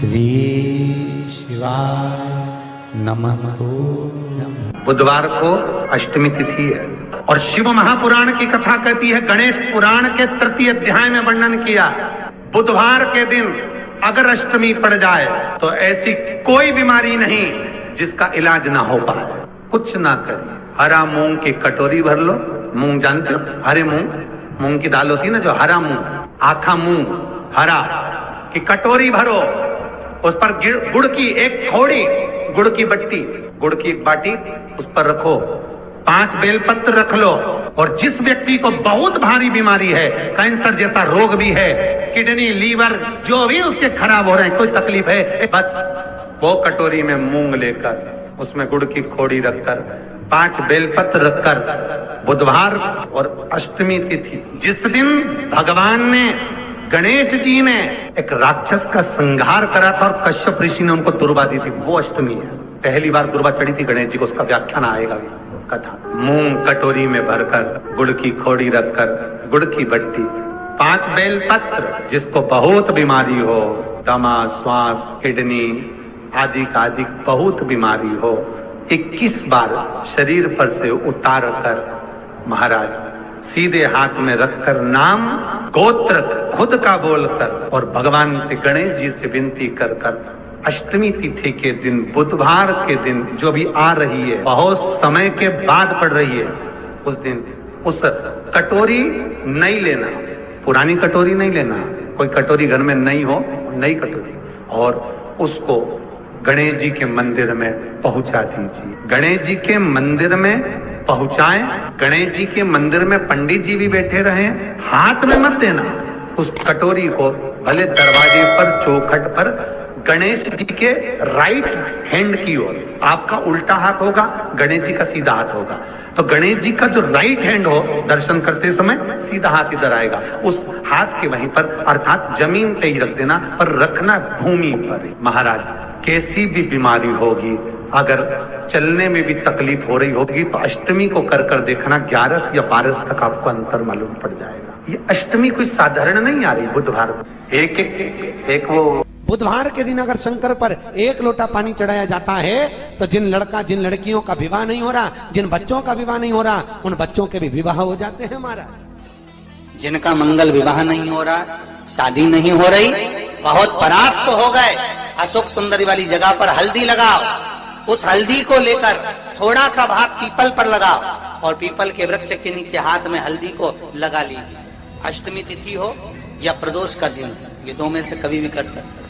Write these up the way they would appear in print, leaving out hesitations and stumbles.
श्री शिवाय नमस्तु। बुधवार को अष्टमी तिथि है और शिव महापुराण की कथा कहती है, गणेश पुराण के तृतीय अध्याय में वर्णन किया, बुधवार के दिन अगर अष्टमी पड़ जाए तो ऐसी कोई बीमारी नहीं जिसका इलाज ना हो पाए। कुछ ना करिए, हरा मूंग की कटोरी भर लो। मूंग जानते हो, हरे मूंग की दाल होती है ना, जो हरा मूंग, आखा मूंग हरा की कटोरी भरो, उस पर गुड़ की एक खोड़ी, गुड़ की बट्टी, गुड़ की एक बाटी उस पर रखो, 5 बेलपत्र रख लो। और जिस व्यक्ति को बहुत भारी बीमारी है, कैंसर जैसा रोग भी है, किडनी लीवर जो भी उसके खराब हो रहे हैं, कोई तकलीफ है, बस वो कटोरी में मूंग लेकर उसमें गुड़ की खोड़ी रखकर 5 बेलपत्र रखकर, बुधवार और अष्टमी तिथि जिस दिन भगवान ने, गणेश जी ने एक राक्षस का संहार करा था और कश्यप ऋषि ने उनको दुर्वा दी थी, वो अष्टमी है। पहली बार दुर्वा चढ़ी थी गणेश जी को, उसका व्याख्यान आएगा भी कथा। मूंग कटोरी में भरकर, गुड़ की खोड़ी रखकर, गुड़ की बट्टी, 5 बेलपत्र, जिसको बहुत बीमारी हो, दमा, श्वास, किडनी आदि का आदि बहुत बीमारी हो, 21 बार शरीर पर से उतार कर महाराज सीधे हाथ में रखकर नाम गोत्र खुद का बोलकर और भगवान से, गणेश जी से विनती कर कर अष्टमी तिथि के दिन, बुधवार के दिन जो भी आ रही है, बहुत समय के बाद पड़ रही है, उस दिन उस कटोरी नहीं लेना, पुरानी कटोरी नहीं लेना, कोई कटोरी घर में नहीं हो, नई कटोरी, और उसको गणेश जी के मंदिर में पहुंचा दीजिए। गणेश जी के मंदिर में पहुंचाएं, गणेश जी के मंदिर में पंडित जी भी बैठे रहे, हाथ में मत देना उस कटोरी को, भले दरवाजे पर, चौखट पर, गणेश जी के राइट हैंड की ओर, आपका उल्टा हाथ होगा, गणेश जी का सीधा हाथ होगा, तो गणेश जी का जो राइट हैंड हो, दर्शन करते समय सीधा हाथ इधर आएगा, उस हाथ के वहीं पर, अर्थात जमीन पे ही रख देना, पर रखना भूमि पर। महाराज कैसी भी बीमारी होगी, अगर चलने में भी तकलीफ हो रही होगी, तो अष्टमी को कर कर देखना, 11 या 12 तक आपको अंतर मालूम पड़ जाएगा। ये अष्टमी कोई साधारण नहीं आ रही, बुधवार एक वो बुधवार के दिन अगर शंकर पर 1 लोटा पानी चढ़ाया जाता है, तो जिन लड़कियों का विवाह नहीं हो रहा, जिन बच्चों का विवाह नहीं हो रहा, उन बच्चों के भी विवाह हो जाते हैं। हमारा जिनका मंगल विवाह नहीं हो रहा, शादी नहीं हो रही, बहुत परास्त हो गए, अशोक सुंदरी वाली जगह पर हल्दी लगाओ, उस हल्दी को लेकर थोड़ा सा भाग पीपल पर लगाओ और पीपल के वृक्ष के नीचे हाथ में हल्दी को लगा लीजिए। अष्टमी तिथि हो या प्रदोष का दिन, ये 2 में से कभी भी कर सकते।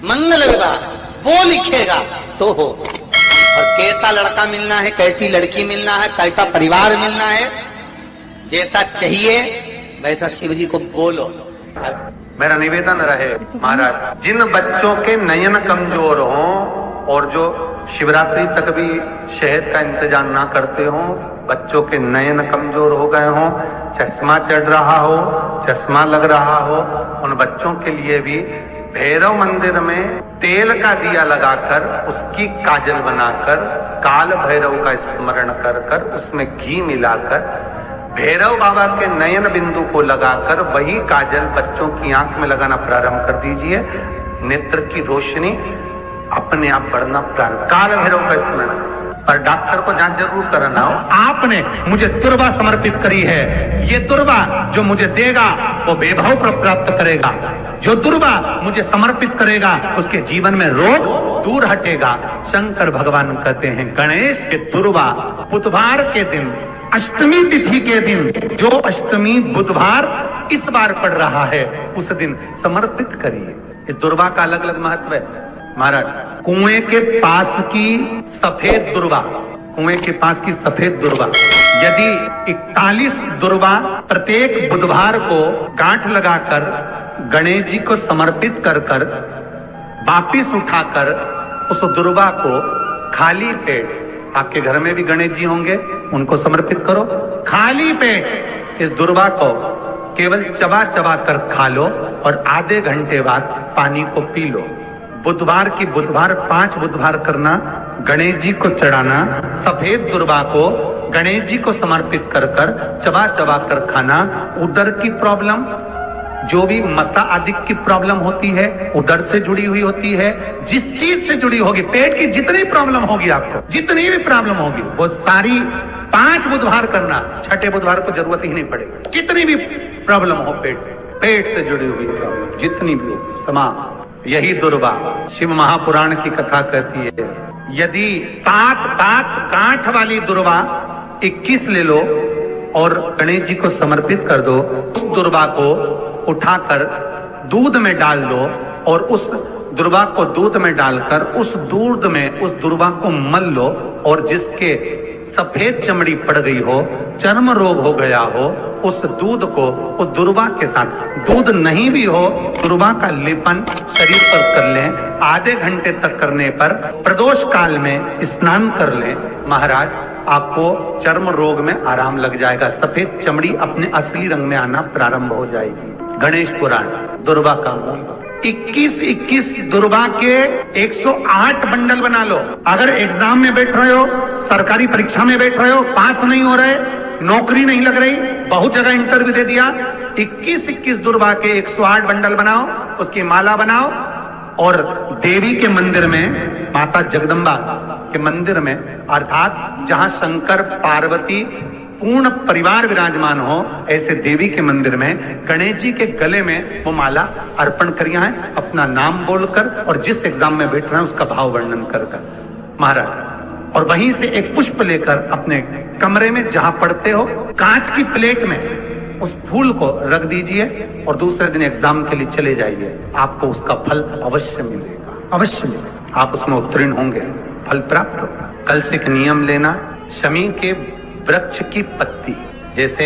मंगल विवाह वो लिखेगा तो हो, और कैसा लड़का मिलना है, कैसी लड़की मिलना है, कैसा परिवार मिलना है, जैसा चाहिए वैसा शिव जी को बोलो। मेरा निवेदन रहे महाराज, जिन बच्चों के नयन कमजोर हों और जो शिवरात्रि तक भी शहद का इंतजाम ना करते हों, बच्चों के नयन कमजोर हो गए हों, चश्मा चढ़ रहा हो, चश्मा लग रहा हो, उन बच्चों के लिए भी भैरव मंदिर में तेल का दिया लगाकर, उसकी काजल बनाकर, काल भैरव का स्मरण कर कर, उसमें घी मिलाकर, भैरव बाबा के नयन बिंदु को लगाकर वही काजल बच्चों की आंख में लगाना प्रारंभ कर दीजिए। नेत्र की रोशनी अपने आप बढ़ना प्रारंभ, काल भैरव का स्मरण। पर डॉक्टर को जांच जरूर कराना हो। आपने मुझे दुर्वा समर्पित करी है, ये दुर्वा जो मुझे देगा वो वैभव प्राप्त करेगा, जो दुर्वा मुझे समर्पित करेगा उसके जीवन में रोग दूर हटेगा। शंकर भगवान कहते हैं, गणेश के दुर्वा बुधवार के दिन, अष्टमी तिथि के दिन, जो अष्टमी बुधवार इस बार पड़ रहा है, उस दिन समर्पित करिए। इस दुर्वा का अलग अलग महत्व है महाराज। कुएं के पास की सफेद दुर्वा, कुएं के पास की सफेद दुर्वा, यदि 41 दुर्वा प्रत्येक बुधवार को गांठ लगाकर गणेश जी को समर्पित कर कर वापिस उठाकर उस दुर्वा को खाली पेट, आपके घर में भी गणेश जी होंगे, उनको समर्पित करो, खाली पेट इस दुर्वा को केवल चबा चबा कर खा लो और आधे घंटे बाद पानी को पी लो। बुधवार की बुधवार 5 बुधवार करना, गणेश जी को चढ़ाना, सफेद दुर्वा को गणेश जी को समर्पित कर कर चबा चबा कर खाना। उदर की प्रॉब्लम, जो भी मसा आदि की प्रॉब्लम होती है, उदर से जुड़ी हुई होती है, जिस चीज से जुड़ी होगी, पेट की जितनी प्रॉब्लम होगी, आपको जितनी भी प्रॉब्लम होगी, वो सारी 5 बुधवार करना, छठे बुधवार को जरूरत ही नहीं पड़ेगी। कितनी भी प्रॉब्लम हो पेट से जुड़ी हुई प्रॉब्लम जितनी भी होगी समाप्त। यही दुर्वा शिव महापुराण की कथा कहती है। यदि 7 दांत गांठ वाली दुर्वा 21 ले लो और गणेश जी को समर्पित कर दो, उस दुर्वा को उठाकर दूध में डाल दो और उस दुर्वा को दूध में डालकर उस दूध में उस दुर्वा को मल लो, और जिसके सफेद चमड़ी पड़ गई हो, चर्म रोग हो गया हो, उस दूध को उस दुर्वा के साथ, दूध नहीं भी हो, दुर्वा का लेपन शरीर पर कर लें। आधे घंटे तक करने पर प्रदोष काल में स्नान कर लें। महाराज, आपको चर्म रोग में आराम लग जाएगा, सफेद चमड़ी अपने असली रंग में आना प्रारंभ हो जाएगी। गणेश पुराण दुर्वा का मूल 21 दुर्वा के 108 बंडल बना लो। अगर एग्जाम में बैठ रहे हो, सरकारी परीक्षा में बैठ रहे हो, पास नहीं हो रहे, नौकरी नहीं लग रही, बहुत जगह इंटरव्यू दे दिया, 21 दुर्वा के 108 बंडल बनाओ, उसकी माला बनाओ और देवी के मंदिर में, माता जगदम्बा के मंदिर में, अर्थात जहां शंकर पार्वती पूर्ण परिवार विराजमान हो, ऐसे देवी के मंदिर में गणेश जी के गले में वो माला अर्पण करिया है, अपना नाम बोलकर और जिस एग्जाम में बैठ रहे हैं उसका भाव वर्णन कर महाराज। और वहीं से एक पुष्प लेकर अपने कमरे में जहां पढ़ते हो, कांच की प्लेट में उस फूल को रख दीजिए और दूसरे दिन एग्जाम के लिए चले जाइए। आपको उसका फल अवश्य मिलेगा, अवश्य मिलेगा। आप उसमें उत्तीर्ण होंगे, फल प्राप्त होगा। कल से एक नियम लेना, शमी के वृक्ष की पत्ती, जैसे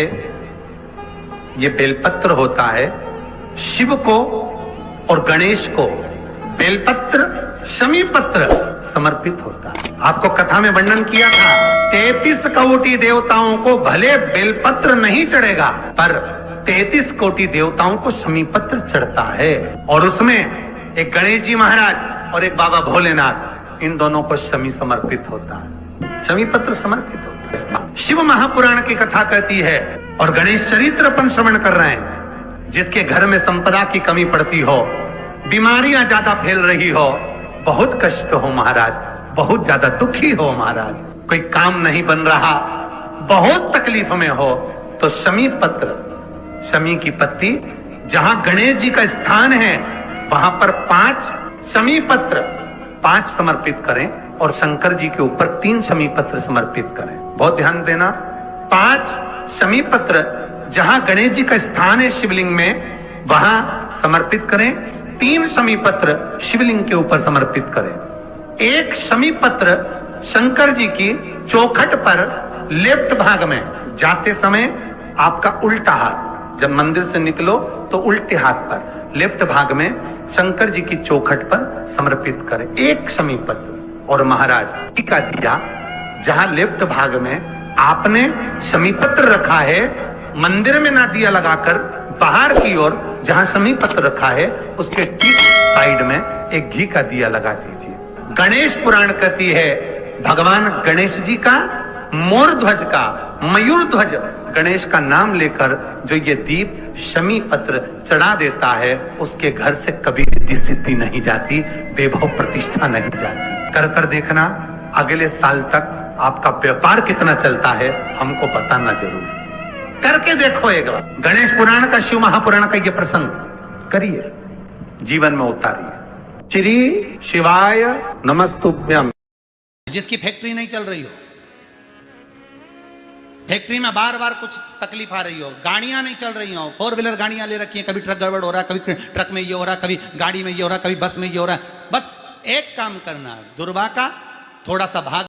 ये बेलपत्र होता है, शिव को और गणेश को बेलपत्र, शमी पत्र समर्पित होता है। आपको कथा में वर्णन किया था, 33 कोटि देवताओं को भले बेलपत्र नहीं चढ़ेगा, पर 33 कोटि देवताओं को शमी पत्र चढ़ता है। और उसमें एक गणेश जी महाराज और एक बाबा भोलेनाथ, इन दोनों को शमी समर्पित होता है, शमी पत्र समर्पित होता है। शिव महापुराण की कथा कहती है और गणेश चरित्र अपन श्रवण कर रहे हैं। जिसके घर में संपदा की कमी पड़ती हो, बीमारियां ज्यादा फैल रही हो, बहुत कष्ट हो महाराज, बहुत ज्यादा दुखी हो महाराज, कोई काम नहीं बन रहा, बहुत तकलीफ में हो, तो शमी पत्र, शमी की पत्ती, जहां गणेश जी का स्थान है वहां पर 5 शमी पत्र 5 समर्पित करें और शंकर जी के ऊपर 3 शमी पत्र समर्पित करें। बहुत ध्यान देना, 5 शमी पत्र जहां गणेश जी का स्थान है शिवलिंग में, वहां समर्पित करें। 3 शमी पत्र शिवलिंग के ऊपर समर्पित करें। 1 शमी पत्र शंकर जी की चौखट पर लेफ्ट भाग में, जाते समय आपका उल्टा हाथ, जब मंदिर से निकलो तो उल्टे हाथ पर लेफ्ट भाग में शंकर जी की चौखट पर समर्पित करें 1 शमी पत्र। और महाराज टीका दिया, जहां लेफ्ट भाग में आपने शमी पत्र रखा है, मंदिर में ना दिया लगाकर बाहर की ओर जहां शमी पत्र रखा है उसके ठीक साइड में एक घी का दिया लगा दीजिए। गणेश पुराण कहती है, भगवान गणेश जी का, मोर ध्वज का, मयूर ध्वज गणेश का नाम लेकर जो ये दीप शमी पत्र चढ़ा देता है, उसके घर से कभी रिद्धि सिद्धि नहीं जाती, वैभव प्रतिष्ठा नहीं जाती। कर देखना, अगले साल तक आपका व्यापार कितना चलता है हमको बताना जरूर, करके देखो एक बार। गणेश पुराण का, शिव महापुराण का ये प्रसंग करिए, जीवन में उतारिए। श्री शिवाय नमस्तुभ्यम। जिसकी फैक्ट्री नहीं चल रही हो, फैक्ट्री में बार बार कुछ तकलीफ आ रही हो, गाड़ियां नहीं चल रही हो, 4 व्हीलर गाड़ियां ले रखी हैं, कभी ट्रक गड़बड़ हो रहा, कभी ट्रक में ये हो रहा, कभी गाड़ी में ये हो रहा, कभी बस में ये हो रहा, बस एक काम करना, दुर्वा का थोड़ा सा भाग